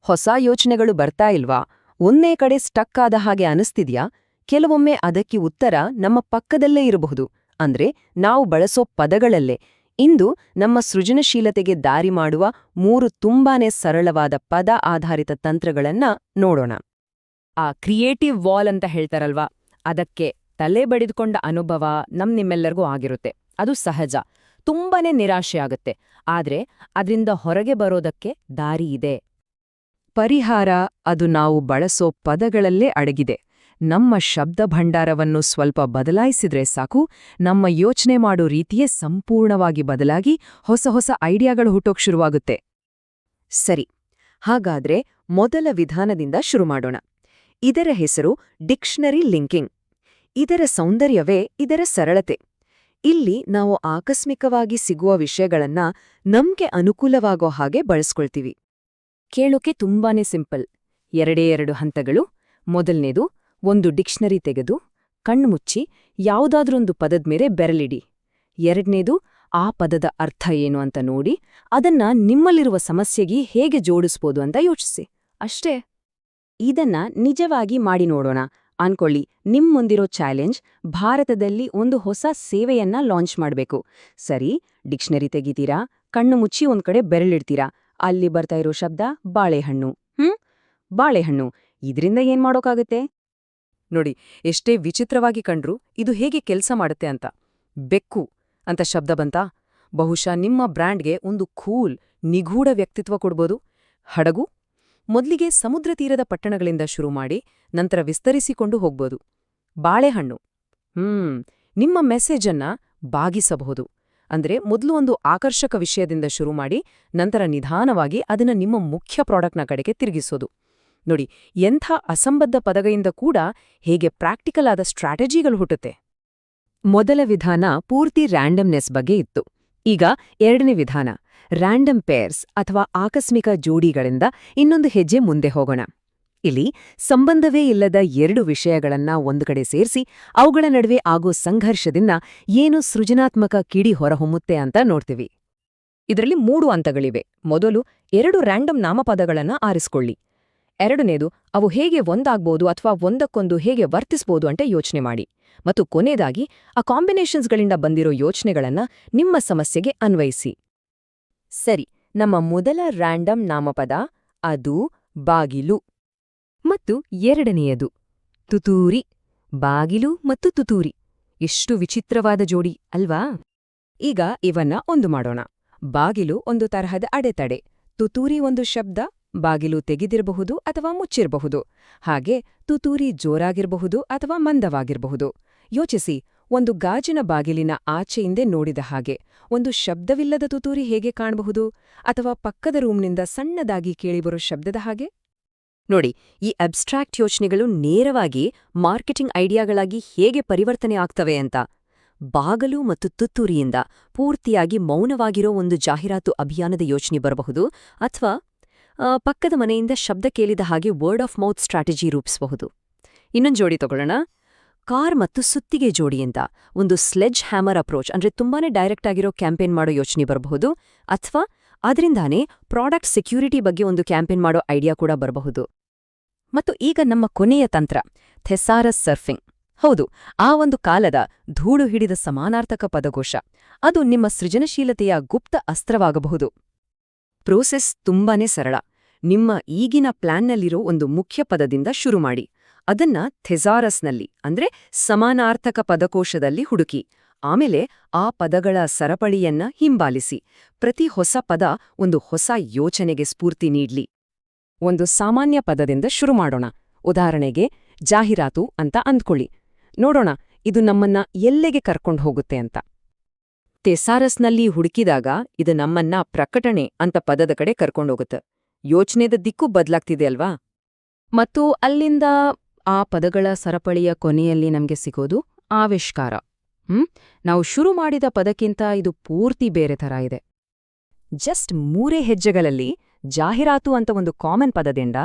ಹೊಸ ಯೋಚನೆಗಳು ಬರ್ತಾ ಇಲ್ವಾ? ಒಂದೇ ಕಡೆ ಸ್ಟಕ್ ಆದ ಹಾಗೆ ಅನಿಸ್ತಿದ್ಯಾ? ಕೆಲವೊಮ್ಮೆ ಅದಕ್ಕೆ ಉತ್ತರ ನಮ್ಮ ಪಕ್ಕದಲ್ಲೇ ಇರಬಹುದು, ಅಂದ್ರೆ ನಾವು ಬಳಸೋ ಪದಗಳಲ್ಲೇ. ಇಂದು ನಮ್ಮ ಸೃಜನಶೀಲತೆಗೆ ದಾರಿ ಮಾಡುವ 3 ತುಂಬಾನೇ ಸರಳವಾದ ಪದ ಆಧಾರಿತ ತಂತ್ರಗಳನ್ನ ನೋಡೋಣ. ಆ ಕ್ರಿಯೇಟಿವ್ ವಾಲ್ ಅಂತ ಹೇಳ್ತಾರಲ್ವಾ, ಅದಕ್ಕೆ ತಲೆ ಬಡಿದುಕೊಂಡ ಅನುಭವ ನಿಮ್ಮೆಲ್ಲರಿಗೂ ಆಗಿರುತ್ತೆ. ಅದು ಸಹಜ. ತುಂಬಾನೇ ನಿರಾಶೆ ಆಗುತ್ತೆ. ಆದ್ರೆ ಅದರಿಂದ ಹೊರಗೆ ಬರೋದಕ್ಕೆ ದಾರಿ ಇದೆ. ಪರಿಹಾರ ಅದು ನಾವು ಬಳಸೋ ಪದಗಳಲ್ಲೇ ಅಡಗಿದೆ. ನಮ್ಮ ಶಬ್ದ ಭಂಡಾರವನ್ನು ಸ್ವಲ್ಪ ಬದಲಾಯಿಸಿದ್ರೆ ಸಾಕು, ನಮ್ಮ ಯೋಚನೆ ಮಾಡೋ ರೀತಿಯೇ ಸಂಪೂರ್ಣವಾಗಿ ಬದಲಾಗಿ ಹೊಸ ಹೊಸ ಐಡಿಯಾಗಳು ಹುಟ್ಟೋಕ್ ಶುರುವಾಗುತ್ತೆ. ಸರಿ, ಹಾಗಾದ್ರೆ ಮೊದಲ ವಿಧಾನದಿಂದ ಶುರು ಮಾಡೋಣ. ಇದರ ಹೆಸರು ಡಿಕ್ಷನರಿ ಲಿಂಕಿಂಗ್. ಇದರ ಸೌಂದರ್ಯವೇ ಇದರ ಸರಳತೆ. ಇಲ್ಲಿ ನಾವು ಆಕಸ್ಮಿಕವಾಗಿ ಸಿಗುವ ವಿಷಯಗಳನ್ನ ನಮ್ಗೆ ಅನುಕೂಲವಾಗೋ ಹಾಗೆ ಬಳಸ್ಕೊಳ್ತೀವಿ. ಕೇಳೋಕೆ ತುಂಬಾನೇ ಸಿಂಪಲ್. 2 ಹಂತಗಳು. ಮೊದಲನೇದು, ಒಂದು ಡಿಕ್ಷನರಿ ತೆಗೆದು ಕಣ್ಮುಚ್ಚಿ ಯಾವುದಾದ್ರೊಂದು ಪದದ ಮೇಲೆ ಬೆರಳಿಡಿ. 2ನೇದು, ಆ ಪದದ ಅರ್ಥ ಏನು ಅಂತ ನೋಡಿ ಅದನ್ನ ನಿಮ್ಮಲ್ಲಿರುವ ಸಮಸ್ಯೆಗೆ ಹೇಗೆ ಜೋಡಿಸ್ಬೋದು ಅಂತ ಯೋಚಿಸಿ. ಅಷ್ಟೇ. ಇದನ್ನ ನಿಜವಾಗಿ ಮಾಡಿ ನೋಡೋಣ. ಅನ್ಕೊಳ್ಳಿ, ನಿಮ್ ಮುಂದಿರೋ ಚಾಲೆಂಜ್ ಭಾರತದಲ್ಲಿ ಒಂದು ಹೊಸ ಸೇವೆಯನ್ನ ಲಾಂಚ್ ಮಾಡ್ಬೇಕು. ಸರಿ, ಡಿಕ್ಷನರಿ ತೆಗಿತೀರಾ, ಕಣ್ಣು ಮುಚ್ಚಿ ಒಂದ್ ಕಡೆ ಬೆರಳಿಡ್ತೀರಾ. ಅಲ್ಲಿ ಬರ್ತಾ ಇರೋ ಶಬ್ದ ಬಾಳೆಹಣ್ಣು. ಬಾಳೆಹಣ್ಣು. ಇದ್ರಿಂದ ಏನ್ ಮಾಡೋಕ್ಕಾಗುತ್ತೆ? ನೋಡಿ, ಎಷ್ಟೇ ವಿಚಿತ್ರವಾಗಿ ಕಂಡ್ರೂ ಇದು ಹೇಗೆ ಕೆಲ್ಸ ಮಾಡುತ್ತೆ ಅಂತ. ಬೆಕ್ಕು ಅಂತ ಶಬ್ದ ಬಂತಾ? ಬಹುಶಃ ನಿಮ್ಮ ಬ್ರ್ಯಾಂಡ್ಗೆ ಒಂದು ಕೂಲ್, ನಿಗೂಢ ವ್ಯಕ್ತಿತ್ವ ಕೊಡ್ಬೋದು. ಹಡಗು. ಮೊದಲಿಗೆ ಸಮುದ್ರ ತೀರದ ಪಟ್ಟಣಗಳಿಂದ ಶುರು ಮಾಡಿ ನಂತರ ವಿಸ್ತರಿಸಿಕೊಂಡು ಹೋಗ್ಬೋದು. ಬಾಳೆಹಣ್ಣು. ನಿಮ್ಮ ಮೆಸೇಜನ್ನ ಬಾಗಿಸಬಹುದು. ಅಂದ್ರೆ ಮೊದಲು ಒಂದು ಆಕರ್ಷಕ ವಿಷಯದಿಂದ ಶುರು ಮಾಡಿ ನಂತರ ನಿಧಾನವಾಗಿ ಅದನ್ನ ನಿಮ್ಮ ಮುಖ್ಯ ಪ್ರಾಡಕ್ಟ್ನ ಕಡೆಗೆ ತಿರುಗಿಸೋದು. ನೋಡಿ, ಎಂಥ ಅಸಂಬದ್ಧ ಪದಗಳಿಂದ ಕೂಡ ಹೇಗೆ ಪ್ರಾಕ್ಟಿಕಲ್ ಆದ ಸ್ಟ್ರಾಟಜಿಗಳು ಹುಟ್ಟುತ್ತೆ. ಮೊದಲ ವಿಧಾನ ಪೂರ್ತಿ ರ್ಯಾಂಡಮ್ನೆಸ್ ಬಗ್ಗೆ ಇತ್ತು. ಈಗ 2ನೇ ವಿಧಾನ, ರ್ಯಾಂಡಮ್ ಪೇರ್ಸ್ ಅಥವಾ ಆಕಸ್ಮಿಕ ಜೋಡಿಗಳಿಂದ ಇನ್ನೊಂದು ಹೆಜ್ಜೆ ಮುಂದೆ ಹೋಗೋಣ. ಇಲ್ಲಿ ಸಂಬಂಧವೇ ಇಲ್ಲದ 2 ವಿಷಯಗಳನ್ನ ಒಂದು ಕಡೆ ಸೇರಿಸಿ ಅವುಗಳ ನಡುವೆ ಆಗೋ ಸಂಘರ್ಷದಿಂದ ಏನು ಸೃಜನಾತ್ಮಕ ಕಿಡಿ ಹೊರಹೊಮ್ಮುತ್ತೆ ಅಂತ ನೋಡ್ತೀವಿ. ಇದರಲ್ಲಿ 3 ಹಂತಗಳಿವೆ. ಮೊದಲು 2 ರ್ಯಾಂಡಮ್ ನಾಮಪದಗಳನ್ನ ಆರಿಸ್ಕೊಳ್ಳಿ. 2ನೇದು, ಅವು ಹೇಗೆ ಒಂದಾಗ್ಬೋದು ಅಥವಾ ಒಂದಕ್ಕೊಂದು ಹೇಗೆ ವರ್ತಿಸ್ಬೋದು ಅಂತ ಯೋಚನೆ ಮಾಡಿ. ಮತ್ತು ಕೊನೆಯದಾಗಿ, ಆ ಕಾಂಬಿನೇಷನ್ಸ್ಗಳಿಂದ ಬಂದಿರೋ ಯೋಚನೆಗಳನ್ನ ನಿಮ್ಮ ಸಮಸ್ಯೆಗೆ ಅನ್ವಯಿಸಿ. ಸರಿ, ನಮ್ಮ ಮೊದಲ ರ್ಯಾಂಡಮ್ ನಾಮಪದ ಅದು ಬಾಗಿಲು. ಮತ್ತು 2ನೇಯದು ತುತೂರಿ. ಬಾಗಿಲು ಮತ್ತು ತುತೂರಿ. ಎಷ್ಟು ವಿಚಿತ್ರವಾದ ಜೋಡಿ ಅಲ್ವಾ? ಈಗ ಇವನ್ನ ಒಂದು ಮಾಡೋಣ. ಬಾಗಿಲು ಒಂದು ತರಹದ ಅಡೆತಡೆ, ತುತೂರಿ ಒಂದು ಶಬ್ದ. ಬಾಗಿಲು ತೆಗೆದಿರಬಹುದು ಅಥವಾ ಮುಚ್ಚಿರಬಹುದು. ಹಾಗೆ ತುತೂರಿ ಜೋರಾಗಿರಬಹುದು ಅಥವಾ ಮಂದವಾಗಿರಬಹುದು. ಯೋಚಿಸಿ, ಒಂದು ಗಾಜಿನ ಬಾಗಿಲಿನ ಆಚೆಯಿಂದೆ ನೋಡಿದ ಹಾಗೆ ಒಂದು ಶಬ್ದವಿಲ್ಲದ ತುತೂರಿ ಹೇಗೆ ಕಾಣಬಹುದು? ಅಥವಾ ಪಕ್ಕದ ರೂಮ್ನಿಂದ ಸಣ್ಣದಾಗಿ ಕೇಳಿಬರೋ ಶಬ್ದದ ಹಾಗೆ? ನೋಡಿ, ಈ ಅಬ್ಸ್ಟ್ರಾಕ್ಟ್ ಯೋಚನೆಗಳು ನೇರವಾಗಿ ಮಾರ್ಕೆಟಿಂಗ್ ಐಡಿಯಾಗಳಾಗಿ ಹೇಗೆ ಪರಿವರ್ತನೆ ಆಗ್ತವೆ ಅಂತ. ಬಾಗಲು ಮತ್ತು ತುತ್ತೂರಿಯಿಂದ ಪೂರ್ತಿಯಾಗಿ ಮೌನವಾಗಿರೋ ಒಂದು ಜಾಹೀರಾತು ಅಭಿಯಾನದ ಯೋಚನೆ ಬರಬಹುದು, ಅಥವಾ ಪಕ್ಕದ ಮನೆಯಿಂದ ಶಬ್ದ ಕೇಳಿದ ಹಾಗೆ ವರ್ಡ್ ಆಫ್ ಮೌತ್ ಸ್ಟ್ರಾಟಜಿ ರೂಪಿಸಬಹುದು. ಇನ್ನೊಂದು ಜೋಡಿ ತಗೊಳ್ಳೋಣ. ಕಾರ್ ಮತ್ತು ಸುತ್ತಿಗೆ ಜೋಡಿಯಿಂದ ಒಂದು ಸ್ಲೆಡ್ಜ್ ಹ್ಯಾಮರ್ ಅಪ್ರೋಚ್, ಅಂದ್ರೆ ತುಂಬಾನೇ ಡೈರೆಕ್ಟ್ ಆಗಿರೋ ಕ್ಯಾಂಪೇನ್ ಮಾಡೋ ಯೋಚನೆ ಬರಬಹುದು, ಅಥವಾ ಅದರಿಂದಾನೇ ಪ್ರಾಡಕ್ಟ್ ಸೆಕ್ಯೂರಿಟಿ ಬಗ್ಗೆ ಒಂದು ಕ್ಯಾಂಪೇನ್ ಮಾಡೋ ಐಡಿಯಾ ಕೂಡ ಬರಬಹುದು. ಮತ್ತು ಈಗ ನಮ್ಮ ಕೊನೆಯ ತಂತ್ರ, ಥೆಸಾರಸ್ ಸರ್ಫಿಂಗ್. ಹೌದು, ಆ ಒಂದು ಕಾಲದ ಧೂಳು ಹಿಡಿದ ಸಮಾನಾರ್ಥಕ ಪದಕೋಶ. ಅದು ನಿಮ್ಮ ಸೃಜನಶೀಲತೆಯ ಗುಪ್ತ ಅಸ್ತ್ರವಾಗಬಹುದು. ಪ್ರೋಸೆಸ್ ತುಂಬಾನೇ ಸರಳ. ನಿಮ್ಮ ಈಗಿನ ಪ್ಲಾನ್ನಲ್ಲಿರೋ ಒಂದು ಮುಖ್ಯ ಪದದಿಂದ ಶುರು ಮಾಡಿ. ಅದನ್ನ ಥೆಸಾರಸ್ನಲ್ಲಿ, ಅಂದ್ರೆ ಸಮಾನಾರ್ಥಕ ಪದಕೋಶದಲ್ಲಿ ಹುಡುಕಿ. ಆಮೇಲೆ ಆ ಪದಗಳ ಸರಪಳಿಯನ್ನ ಹಿಂಬಾಲಿಸಿ. ಪ್ರತಿ ಹೊಸ ಪದ ಒಂದು ಹೊಸ ಯೋಚನೆಗೆ ಸ್ಫೂರ್ತಿ ನೀಡ್ಲಿ. ಒಂದು ಸಾಮಾನ್ಯ ಪದದಿಂದ ಶುರು ಮಾಡೋಣ. ಉದಾಹರಣೆಗೆ ಜಾಹೀರಾತು ಅಂತ ಅಂದ್ಕೊಳ್ಳಿ. ನೋಡೋಣ ಇದು ನಮ್ಮನ್ನ ಎಲ್ಲಿಗೆ ಕರ್ಕೊಂಡು ಹೋಗುತ್ತೆ ಅಂತ. ಥೆಸಾರಸ್ನಲ್ಲಿ ಹುಡುಕಿದಾಗ ಇದು ನಮ್ಮನ್ನ ಪ್ರಕಟಣೆ ಅಂತ ಪದದ ಕಡೆ ಕರ್ಕೊಂಡೋಗುತ್ತೆ. ಯೋಚನೆದ ದಿಕ್ಕು ಬದಲಾಗ್ತಿದೆ ಅಲ್ವಾ? ಮತ್ತು ಅಲ್ಲಿಂದ ಆ ಪದಗಳ ಸರಪಳಿಯ ಕೊನೆಯಲ್ಲಿ ನಮ್ಗೆ ಸಿಗೋದು ಆವಿಷ್ಕಾರ. ನಾವು ಶುರು ಮಾಡಿದ ಪದಕ್ಕಿಂತ ಇದು ಪೂರ್ತಿ ಬೇರೆ ಥರ ಇದೆ. ಜಸ್ಟ್ 3 ಹೆಜ್ಜೆಗಳಲ್ಲಿ ಜಾಹೀರಾತು ಅಂತ ಒಂದು ಕಾಮನ್ ಪದದಿಂದ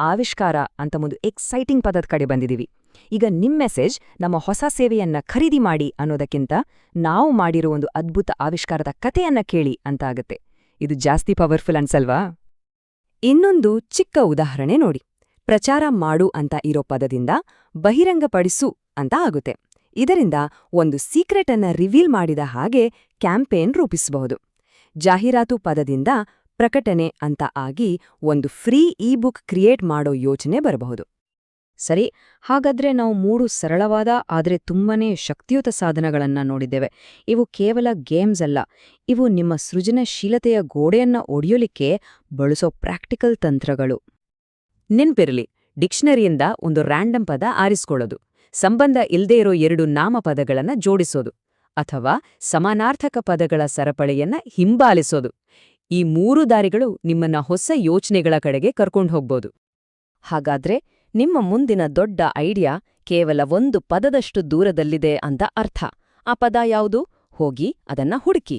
ಆವಿಷ್ಕಾರ ಅಂತ ಒಂದು ಎಕ್ಸೈಟಿಂಗ್ ಪದದ ಕಡೆ ಬಂದಿದೀವಿ. ಈಗ ನಿಮ್ ಮೆಸೇಜ್ ನಮ್ಮ ಹೊಸ ಸೇವೆಯನ್ನ ಖರೀದಿ ಮಾಡಿ ಅನ್ನೋದಕ್ಕಿಂತ ನಾವು ಮಾಡಿರೋ ಒಂದು ಅದ್ಭುತ ಆವಿಷ್ಕಾರದ ಕಥೆಯನ್ನ ಕೇಳಿ ಅಂತ ಆಗತ್ತೆ. ಇದು ಜಾಸ್ತಿ ಪವರ್ಫುಲ್ ಅನ್ಸಲ್ವಾ? ಇನ್ನೊಂದು ಚಿಕ್ಕ ಉದಾಹರಣೆ ನೋಡಿ. ಪ್ರಚಾರ ಮಾಡು ಅಂತ ಇರೋ ಪದದಿಂದ ಬಹಿರಂಗಪಡಿಸು ಅಂತ ಆಗುತ್ತೆ. ಇದರಿಂದ ಒಂದು ಸೀಕ್ರೆಟ್ ಅನ್ನ ರಿವೀಲ್ ಮಾಡಿದ ಹಾಗೆ ಕ್ಯಾಂಪೇನ್ ರೂಪಿಸಬಹುದು. ಜಾಹೀರಾತು ಪದದಿಂದ ಪ್ರಕಟಣೆ ಅಂತ ಆಗಿ ಒಂದು ಫ್ರೀ ಇ-ಬುಕ್ ಕ್ರಿಯೇಟ್ ಮಾಡೋ ಯೋಚನೆ ಬರಬಹುದು. ಸರಿ, ಹಾಗಾದ್ರೆ ನಾವು 3 ಸರಳವಾದ ಆದರೆ ತುಂಬಾನೇ ಶಕ್ತಿಯುತ ಸಾಧನಗಳನ್ನ ನೋಡಿದ್ದೇವೆ. ಇವು ಕೇವಲ ಗೇಮ್ಸ್ ಅಲ್ಲ, ಇವು ನಿಮ್ಮ ಸೃಜನಶೀಲತೆಯ ಗೋಡೆಯನ್ನ ಒಡೆಯೋಲಿಕ್ಕೆ ಬಳಸೋ ಪ್ರಾಕ್ಟಿಕಲ್ ತಂತ್ರಗಳು. ನೆನ್ಪಿರಲಿ, ಡಿಕ್ಷನರಿಯಿಂದ ಒಂದು ರ್ಯಾಂಡಮ್ ಪದ ಆರಿಸ್ಕೊಳ್ಳೋದು, ಸಂಬಂಧ ಇಲ್ದೇ ಇರೋ 2 ನಾಮಪದಗಳನ್ನ ಜೋಡಿಸೋದು, ಅಥವಾ ಸಮಾನಾರ್ಥಕ ಪದಗಳ ಸರಪಳಿಯನ್ನ ಹಿಂಬಾಲಿಸೋದು. ಈ 3 ದಾರಿಗಳು ನಿಮ್ಮನ್ನ ಹೊಸ ಯೋಚನೆಗಳ ಕಡೆಗೆ ಕರ್ಕೊಂಡು ಹೋಗ್ಬೋದು. ಹಾಗಾದ್ರೆ ನಿಮ್ಮ ಮುಂದಿನ ದೊಡ್ಡ ಐಡಿಯಾ ಕೇವಲ ಒಂದು ಪದದಷ್ಟು ದೂರದಲ್ಲಿದೆ ಅಂತ ಅರ್ಥ. ಆ ಪದ ಯಾವುದು? ಹೋಗಿ ಅದನ್ನ ಹುಡುಕಿ.